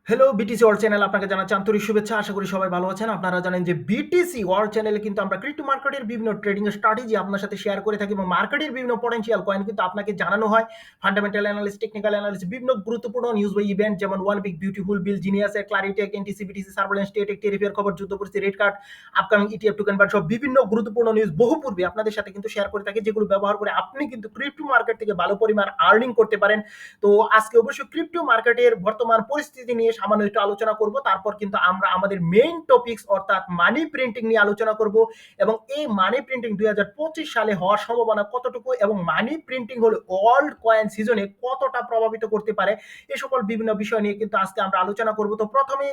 Hello BTC world channel আপনাকে জানাচ্ছি আন্তরিক শুভেচ্ছা। আশা করি সবাই ভালো আছেন। আপনারা জানেন যে বিটিসি ওয়ার্ল্ড চ্যানেলে কিন্তু আমরা ক্রিপ্টো মার্কেটের বিভিন্ন ট্রেডিং স্ট্র্যাটেজি আপনার সাথে শেয়ার করে থাকি এবং মার্কেটের বিভিন্ন পটেনশিয়াল কয়েন কিন্তু আপনাকে জানানো হয়। ফান্ডামেন্টাল অ্যানালিসিস, টেকনিক্যাল অ্যানালিসিস, বিভিন্ন গুরুত্বপূর্ণ নিউজ বা ইভেন্ট যেমন ওয়ান বিগ বিউটিফুল বিল, জিনিয়াসের, ক্লারিটেক, এনটিসি, বিটিসি, সার্ভেলেন্স, টেটেক, টেরিফের খবর, যুদ্ধ পরিস্থিতি, red card, upcoming ETF token বা সব বিভিন্ন গুরুত্বপূর্ণ নিউজ বহু পূর্বে আপনাদের সাথে কিন্তু শেয়ার করে থাকি, যেগুলো ব্যবহার করে আপনি কিন্তু ক্রিপ্টো মার্কেট থেকে ভালো পরিমাণ আর্নিং করতে পারেন। তো আজকে অবশ্যই ক্রিপ্টো মার্কেটের বর্তমান পরিস্থিতি নিয়ে সামান্য একটু আলোচনা করব। তারপর কিন্তু আমরা আমাদের মেইন টপিকস অর্থাৎ মানি প্রিন্টিং নিয়ে আলোচনা করব এবং এই মানি প্রিন্টিং 2025 সালে হওয়ার সম্ভাবনা কতটুকু এবং মানি প্রিন্টিং হলে ওয়ার্ল্ড কয়েন সিজনে কতটা প্রভাবিত করতে পারে, এই সকল বিভিন্ন বিষয় নিয়ে কিন্তু আজকে আমরা আলোচনা করব। তো প্রথমে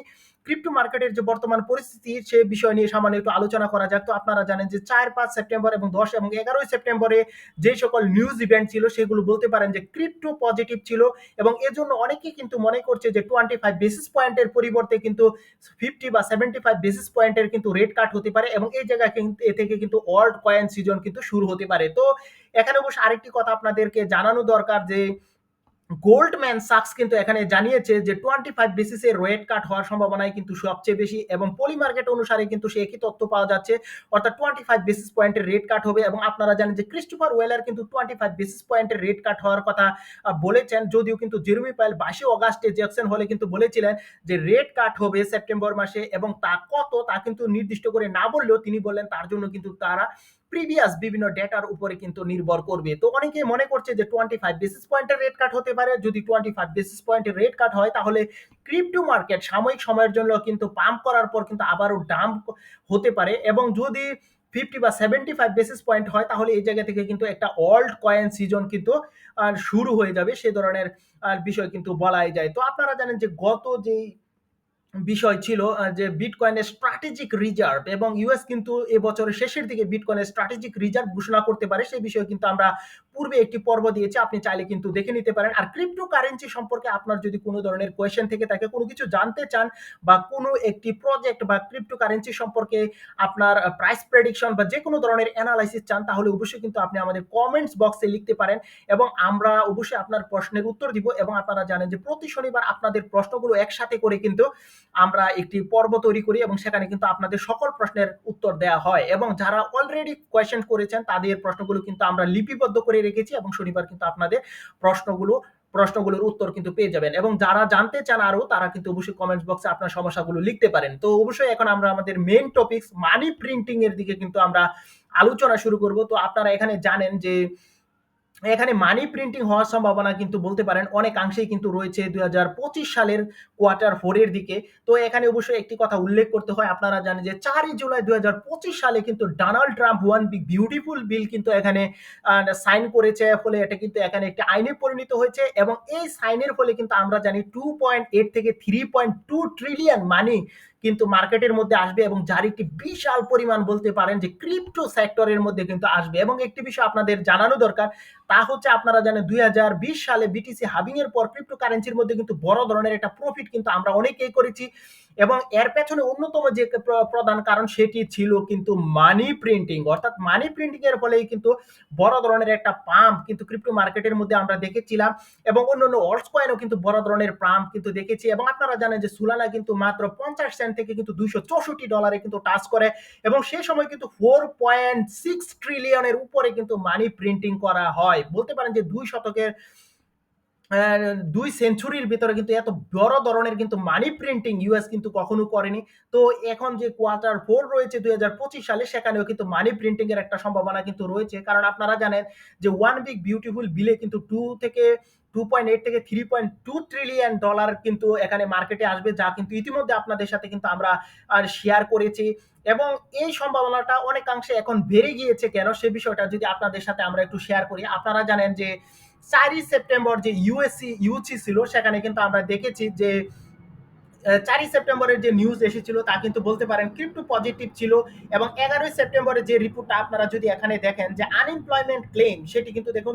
ক্রিপ্টো মার্কেটের যে বর্তমান পরিস্থিতি সে বিষয় নিয়ে সামান্য একটু আলোচনা করা যাক। তো আপনারা জানেন যে 4-5 সেপ্টেম্বর এবং 10 এবং 11 সেপ্টেম্বরে যে সকল নিউজ ইভেন্ট ছিল সেগুলো বলতে পারেন যে ক্রিপ্টো পজিটিভ ছিল এবং এর জন্য অনেকেই কিন্তু মনে করছে যে 25 বেসিস পয়েন্টের পরিবর্তে কিন্তু 50 বা 75 বেসিস পয়েন্টের কিন্তু রেট কাট হতে পারে এবং এই জায়গায় কিন্তু এ থেকে কিন্তু ওয়ার্ল্ড কয়েন সিজন কিন্তু শুরু হতে পারে। তো এখানে অবশ্য আরেকটি কথা আপনাদেরকে জানানো দরকার যে গোল্ডম্যান সাক্স কিন্তু এখানে জানিয়েছে যে 25 বেসিসে রেট কাট হওয়ার সম্ভাবনাই কিন্তু সবচেয়ে বেশি এবং পলি মার্কেট অনুসারে কিন্তু সে একই তথ্য পাওয়া যাচ্ছে, অর্থাৎ 25 বেসিস পয়েন্টের রেট কাট হবে। এবং আপনারা জানেন যে ক্রিস্টোফার ওয়েলার কিন্তু 25 বেসিস পয়েন্টের রেট কাট হওয়ার কথা বলেছেন, যদিও কিন্তু জেরমি পায়েল 22 অগাস্টে জ্যাকসন হলে কিন্তু বলেছিলেন যে রেট কাট হবে সেপ্টেম্বর মাসে এবং তা কত তা কিন্তু নির্দিষ্ট করে না বললেও তিনি বললেন তার জন্য কিন্তু তারা প্রিভিয়াস বিভিন্ন ডেটার উপরে কিন্তু নির্ভর করবে। তো অনেকে মনে করছে যে 25 বেসিস পয়েন্টের রেট কাট হতে পারে। যদি 25 বেসিস পয়েন্টের রেট কাট হয় তাহলে ক্রিপ্টো মার্কেট সাময়িক সময়ের জন্য কিন্তু পাম্প করার পর কিন্তু আবারও ডাম্প হতে পারে এবং যদি 50 বা 75 বেসিস পয়েন্ট হয় তাহলে এই জায়গা থেকে কিন্তু একটা ওয়ার্ল্ড কয়েন সিজন কিন্তু শুরু হয়ে যাবে, সে ধরনের বিষয় কিন্তু বলাই যায়। তো আপনারা জানেন যে গত যে বিষয় ছিল যে বিটকয়েনের স্ট্র্যাটেজিক রিজার্ভ এবং ইউএস কিন্তু এবছরের শেষের দিকে বিটকয়েনের স্ট্র্যাটেজিক রিজার্ভ ঘোষণা করতে পারে, সেই বিষয়ে কিন্তু আমরা পূর্বে একটি পর্ব দিয়েছি, আপনি চাইলে কিন্তু দেখে নিতে পারেন। আর ক্রিপ্টো কারেন্সি সম্পর্কে আপনার যদি কোনো ধরনের কোয়েশ্চেন থেকে থাকে, কোনো কিছু জানতে চান বা কোনো একটি প্রজেক্ট বা ক্রিপ্টো কারেন্সি সম্পর্কে আপনার প্রাইস প্রেডিকশন বা যে কোনো ধরনের অ্যানালাইসিস চান, তাহলে অবশ্যই কিন্তু আপনি আমাদের কমেন্টস বক্সে লিখতে পারেন এবং আমরা অবশ্যই আপনার প্রশ্নের উত্তর দিব। এবং আপনারা জানেন যে প্রতি শনিবার আপনাদের প্রশ্নগুলো একসাথে করে কিন্তু আমরা একটি পর্ব তৈরি করি এবং সেখানে কিন্তু আপনাদের সকল প্রশ্নের উত্তর দেওয়া হয় এবং যারা অলরেডি কোয়েশ্চেন করেছেন তাদের প্রশ্নগুলো কিন্তু আমরা লিপিবদ্ধ করে রেখেছি এবং শনিবার কিন্তু আপনাদের প্রশ্নগুলোর উত্তর কিন্তু পেয়ে যাবেন। এবং যারা জানতে চান আরো তারা কিন্তু অবশ্যই কমেন্টস বক্সে আপনার সমস্যাগুলো লিখতে পারেন। তো অবশ্যই এখন আমরা আমাদের মেইন টপিকস মানি প্রিন্টিং এর দিকে কিন্তু আমরা আলোচনা শুরু করব। তো আপনারা এখানে জানেন যে এখানে মানি প্রিন্টিং হওয়ার সম্ভাবনা কিন্তু বলতে পারেন অনেকাংশেই কিন্তু রয়েছে 2025 সালের Q4 এর দিকে। তো এখানে অবশ্যই একটি কথা উল্লেখ করতে হয়, আপনারা জানেন যে 4 জুলাই 2025 সালে কিন্তু Donald Trump one big beautiful বিল কিন্তু এখানে সাইন করেছে, ফলে এটা কিন্তু এখানে একটি আইনে পরিণত হয়েছে এবং এই সাইনের ফলে কিন্তু আমরা জানি 2.8 থেকে 3.2 ট্রিলিয়ন মানি কিন্তু মার্কেটের মধ্যে আসবে এবং যার একটি বিশাল পরিমাণ বলতে পারেন যে ক্রিপ্টো সেক্টরের মধ্যে কিন্তু আসবে। এবং একটি বিষয় আপনাদের জানানো দরকার, তা হচ্ছে আপনারা জানেন 2020 সালে বিটিসি হাবিং এর পর ক্রিপ্টো কারেন্সির মধ্যে কিন্তু বড় ধরনের একটা প্রফিট কিন্তু আমরা অনেকেই করেছি এবং এর পেছনে অন্যতম যে প্রধান কারণ সেটি ছিল কিন্তু মানি প্রিন্টিং, অর্থাৎ মানি প্রিন্টিং এর ফলেই কিন্তু বড় ধরনের একটা পাম্প কিন্তু ক্রিপ্টো মার্কেটের মধ্যে আমরা দেখেছিলাম এবং অন্যান্য অল্টস কয়েনও কিন্তু বড় ধরনের পাম্প কিন্তু দেখেছি। এবং আপনারা জানেন যে সুলানা কিন্তু মাত্র 50 সেন্ট থেকে কিন্তু $264 কিন্তু টাচ করে এবং সেই সময় কিন্তু 4.6 ট্রিলিয়নের উপরে কিন্তু মানি প্রিন্টিং করা হয়। বলতে পারেন যে 2 শতকের 2 সেঞ্চুরির ভিতরে কিন্তু এত বড় ধরনের কিন্তু মানি প্রিন্টিং ইউএস কিন্তু কখনো করেনি। তো এখন যে Q4 রয়েছে 2025 সালে সেখানেও কিন্তু মানি প্রিন্টিং এর একটা সম্ভাবনা কিন্তু রয়েছে, কারণ আপনারা জানেন যে ওয়ান বিগ বিউটিফুল বিলে কিন্তু 2.8 থেকে 3.2 ট্রিলিয়ন ডলার কিন্তু এখানে মার্কেটে আসবে, যা কিন্তু ইতিমধ্যে আপনাদের সাথে কিন্তু আমরা শেয়ার করেছি এবং এই সম্ভাবনাটা অনেকাংশে এখন বেড়ে গিয়েছে কেন সে বিষয়টা যদি আপনাদের সাথে আমরা একটু শেয়ার করি। আপনারা জানেন যে 4 সেপ্টেম্বর যে ইউসি ছিল সেখানে কিন্তু আমরা দেখেছি যে 4 সেপ্টেম্বরের যে নিউজ এসেছিল তা কিন্তু বলতে পারেন ক্রিপ্টো পজিটিভ ছিল এবং 11 সেপ্টেম্বরের যে রিপোর্টটা আপনারা যদি এখানে দেখেন যে আনএমপ্লয়মেন্ট ক্লেম সেটি কিন্তু দেখুন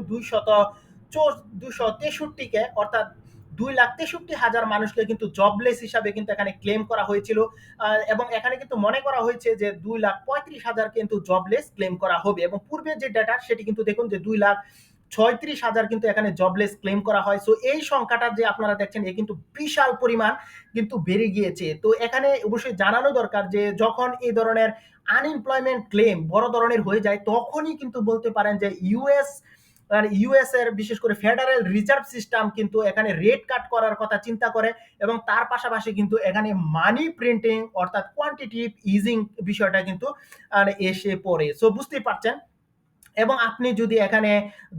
263কে অর্থাৎ 2,63,000 মানুষকে কিন্তু জবলেস হিসাবে কিন্তু এখানে ক্লেম করা হয়েছিল এবং এখানে কিন্তু মনে করা হয়েছে যে 2,35,000 কিন্তু জবলেস ক্লেম করা হবে এবং পূর্বের যে ডেটা সেটি কিন্তু দেখুন যে 36,000 কিন্তু এখানে জবলেস ক্লেম করা হয়। সো এই সংখ্যাটা যে আপনারা দেখছেন এ কিন্তু বিশাল পরিমাণ কিন্তু বেড়ে গিয়েছে। তো এখানে অবশ্যই জানানো দরকার যে যখন এই ধরনের আনএমপ্লয়মেন্ট ক্লেম বড় ধরনের হয়ে যায় তখনই কিন্তু বলতে পারেন যে ইউএস এর বিশেষ করে ফেডারেল রিজার্ভ সিস্টেম কিন্তু এখানে রেট কাট করার কথা চিন্তা করে এবং তার পাশাপাশি কিন্তু এখানে মানি প্রিন্টিং অর্থাৎ কোয়ান্টিটিভ ইজিং বিষয়টা কিন্তু এসে পড়ে। সো বুঝতেই পারছেন। এবং আপনি যদি এখানে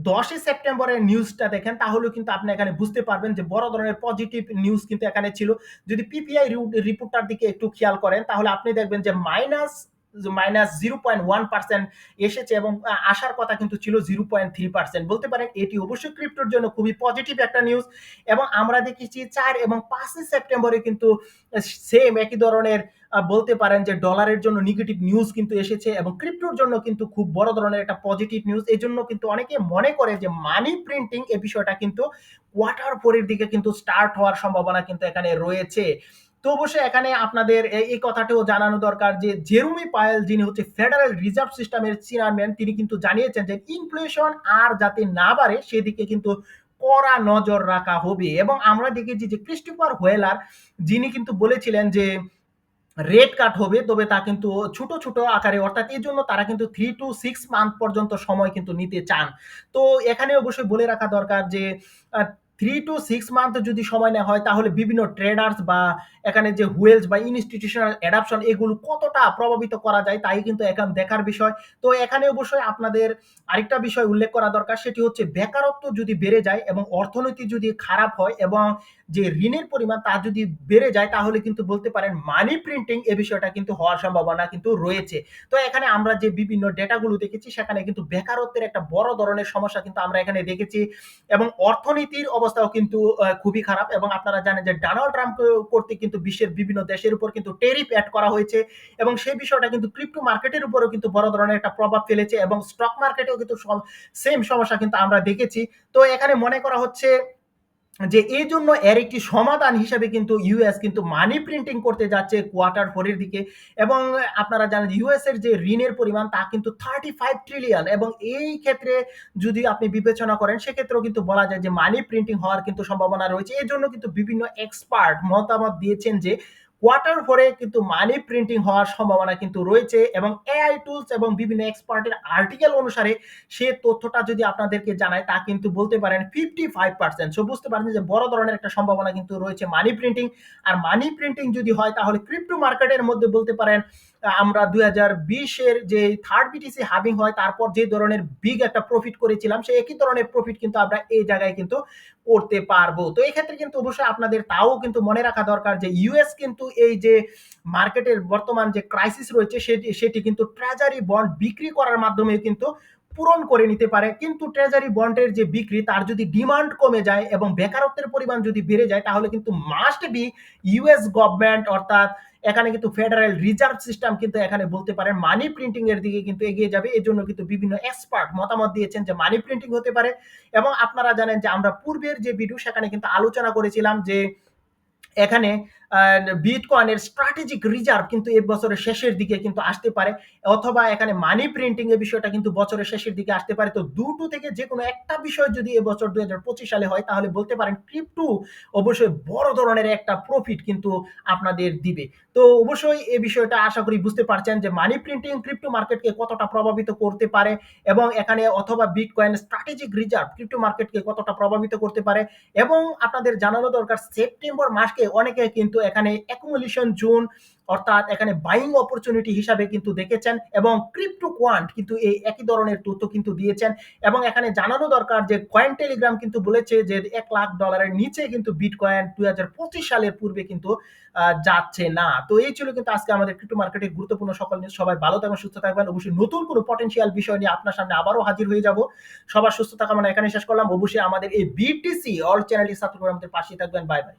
10ই সেপ্টেম্বরের নিউজটা দেখেন তাহলেও কিন্তু আপনি এখানে বুঝতে পারবেন যে বড় ধরনের পজিটিভ নিউজ কিন্তু এখানে ছিল। যদি পিপিআই রিপোর্টটার দিকে একটু খেয়াল করেন তাহলে আপনি দেখবেন যে মাইনাস 0.1% এসেছে এবং আসার কথা কিন্তু ছিল 0.3%। বলতে পারেন এটি অবশ্যই ক্রিপ্টোর জন্য খুবই পজিটিভ একটা নিউজ। এবং আমরা দেখেছি 4 এবং 5 সেপ্টেম্বরে কিন্তু সেম একই ধরনের বলতে পারেন যে ডলারের জন্য নেগেটিভ নিউজ কিন্তু এসেছে এবং ক্রিপ্টোর জন্য কিন্তু খুব বড় ধরনের একটা পজিটিভ নিউজ। এই জন্য কিন্তু অনেকে মনে করে যে মানি প্রিন্টিং এই বিষয়টা কিন্তু কোয়ার্টার ফোরের দিকে কিন্তু স্টার্ট হওয়ার সম্ভাবনা কিন্তু এখানে রয়েছে। তো অবশ্যই এখানে আপনাদের এই কথাটিও জানানো দরকার যে জেরুমি পায়েল যিনি হচ্ছে ফেডারেল রিজার্ভ সিস্টেমের চেয়ারম্যান তিনি কিন্তু জানিয়েছেন যে ইনফ্লেশন আর যাতে না বাড়ে সেদিকে কিন্তু কড়া নজর রাখা হবে। এবং আমরা দেখেছি যে ক্রিস্টোফার হোয়েলার যিনি কিন্তু বলেছিলেন যে রেট কাট হবে তবে তা কিন্তু ছোট ছোট আকারে অর্থাৎ এই জন্য তারা কিন্তু 3 to 6 মান্থ পর্যন্ত সময় কিন্তু নিতে চান। তো এখানে অবশ্যই বলে রাখা দরকার যে 3 to 6 মান্থ যদি সময় নেওয়া হয় তাহলে বিভিন্ন ট্রেডার্স বা এখানে যে হুয়েলস বা ইনস্টিটিউশনাল অ্যাডাপশন এগুলো কতটা প্রভাবিত করা যায় তাই কিন্তু এখন দেখার বিষয়। তো এখানে অবশ্যই আপনাদের আরেকটা বিষয় উল্লেখ করা দরকার সেটি হচ্ছে বেকারত্ব যদি বেড়ে যায় এবং অর্থনীতি যদি খারাপ হয় এবং যে ঋণের পরিমাণ তা যদি বেড়ে যায় তাহলে কিন্তু বলতে পারেন মানি প্রিন্টিং এ বিষয়টা কিন্তু হওয়ার সম্ভাবনা কিন্তু রয়েছে। তো এখানে আমরা যে বিভিন্ন ডেটাগুলো দেখেছি সেখানে কিন্তু বেকারত্বের একটা বড় ধরনের সমস্যা কিন্তু আমরা এখানে দেখেছি এবং অর্থনীতির অবস্থাও কিন্তু খুবই খারাপ। এবং আপনারা জানেন যে ডোনাল্ড ট্রাম্প কর্তৃক কিন্তু বিশ্বের বিভিন্ন দেশের উপর কিন্তু ট্যারিফ অ্যাড করা হয়েছে এবং সেই বিষয়টা কিন্তু ক্রিপ্টো মার্কেটের উপরেও কিন্তু বড় ধরনের একটা প্রভাব ফেলেছে এবং স্টক মার্কেটেও কিন্তু সেম সমস্যা কিন্তু আমরা দেখেছি। তো এখানে মনে করা হচ্ছে যে এই জন্য এর একটি সমাধান হিসেবে কিন্তু ইউএস কিন্তু মানি প্রিন্টিং করতে যাচ্ছে কোয়ার্টার ফোরের দিকে। এবং আপনারা জানেন ইউএস এর যে ঋণের পরিমাণ তা কিন্তু 35 ট্রিলিয়ন এবং এই ক্ষেত্রে যদি আপনি বিবেচনা করেন সেক্ষেত্রেও কিন্তু বলা যায় যে মানি প্রিন্টিং হওয়ার কিন্তু সম্ভাবনা রয়েছে। এই জন্য কিন্তু বিভিন্ন এক্সপার্ট মতামত দিয়েছেন যে কোয়ার্টার ফোরে কিন্তু মানি প্রিন্টিং হওয়ার সম্ভাবনা কিন্তু রয়েছে এবং এআই টুলস এবং বিভিন্ন এক্সপার্টের আর্টিকেল অনুসারে সে তথ্যটা যদি আপনাদেরকে জানায় তা কিন্তু বলতে পারেন 55%। সো বুঝতে পারেন যে বড় ধরনের একটা সম্ভাবনা কিন্তু রয়েছে মানি প্রিন্টিং। আর মানি প্রিন্টিং যদি হয় তাহলে ক্রিপ্টো মার্কেটের মধ্যে বলতে পারেন আমরা 2020-এর যে থার্ড বিটিসি হাবিং হয় তারপর যে ধরনের বিগ একটা প্রফিট করেছিলাম সেই একই ধরনের প্রফিট কিন্তু আমরা এই জায়গায় কিন্তু করতে পারবো। তো এই ক্ষেত্রে কিন্তু অবশ্যই আপনাদের তাও কিন্তু মনে রাখা দরকার যে ইউএস কিন্তু এই যে মার্কেটের বর্তমান যে ক্রাইসিস রয়েছে সেটি কিন্তু ট্রেজারি বন্ড বিক্রি করার মাধ্যমে কিন্তু পূরণ করে নিতে পারে। কিন্তু ট্রেজারি বন্ডের যে বিক্রি তার যদি ডিমান্ড কমে যায় এবং বেকারত্বের পরিমাণ যদি বেড়ে যায় তাহলে কিন্তু মাস্ট বি ইউএস গভর্নমেন্ট অর্থাৎ এখানে কিন্তু ফেডারেল রিজার্ভ সিস্টেম কিন্তু এখানে বলতে পারেন মানি প্রিন্টিং এর দিকে কিন্তু এগিয়ে যাবে। এই জন্য কিন্তু বিভিন্ন এক্সপার্ট মতামত দিয়েছেন যে মানি প্রিন্টিং হতে পারে। এবং আপনারা জানেন যে আমরা পূর্বের যে ভিডিও সেখানে কিন্তু আলোচনা করেছিলাম যে এখানে বিটকয়েনের স্ট্র্যাটেজিক রিজার্ভ কিন্তু এই বছরের শেষের দিকে কিন্তু আসতে পারে অথবা এখানে মানি প্রিন্টিং এর বিষয়টা কিন্তু বছরের শেষের দিকে আসতে পারে। তো দুটো থেকে যে কোনো একটা বিষয় যদি এবছর 2025 সালে হয় তাহলে বলতে পারেন ক্রিপ্টো অবশ্যই বড় ধরনের একটা প্রফিট কিন্তু আপনাদের দিবে। তো অবশ্যই এই বিষয়টা আশা করি বুঝতে পারছেন যে মানি প্রিন্টিং ক্রিপ্টো মার্কেটকে কতটা প্রভাবিত করতে পারে এবং এখানে অথবা বিটকয়েন স্ট্র্যাটেজিক রিজার্ভ ক্রিপ্টো মার্কেটকে কতটা প্রভাবিত করতে পারে। এবং আপনাদের জানানো দরকার সেপ্টেম্বর মাসকে অনেকে কিন্তু এখানে অ্যাকুমুলেশন জোন অর্থাৎ এখানে বাইং অপরচুনিটি হিসাবে কিন্তু দেখেছেন এবং ক্রিপ্টো কোয়ান্ট কিন্তু এই একই ধরনের তথ্য কিন্তু দিয়েছেন। এবং এখানে জানানো দরকার যে কয়েন টেলিগ্রাম কিন্তু বলেছে যে $1,00,000 নিচে কিন্তু বিটকয়েন 2025 সালের পূর্বে কিন্তু যাচ্ছে না। তো এই ছিল কিন্তু আজকে আমাদের ক্রিপ্টো মার্কেটের গুরুত্বপূর্ণ সকল নিউজ। সবাই ভালো থাকবেন সুস্থ থাকবেন। অবশ্যই নতুন কোনো পটেনশিয়াল বিষয় নিয়ে আপনার সামনে আবারও হাজির হয়ে যাব। সবার সুস্থতা কামনা এখানে শেষ করলাম। অবশ্যই আমাদের এই বিটিসি অল চ্যানেলটি সাবস্ক্রাইব করে আমাদের পাশে থাকবেন। Bye bye.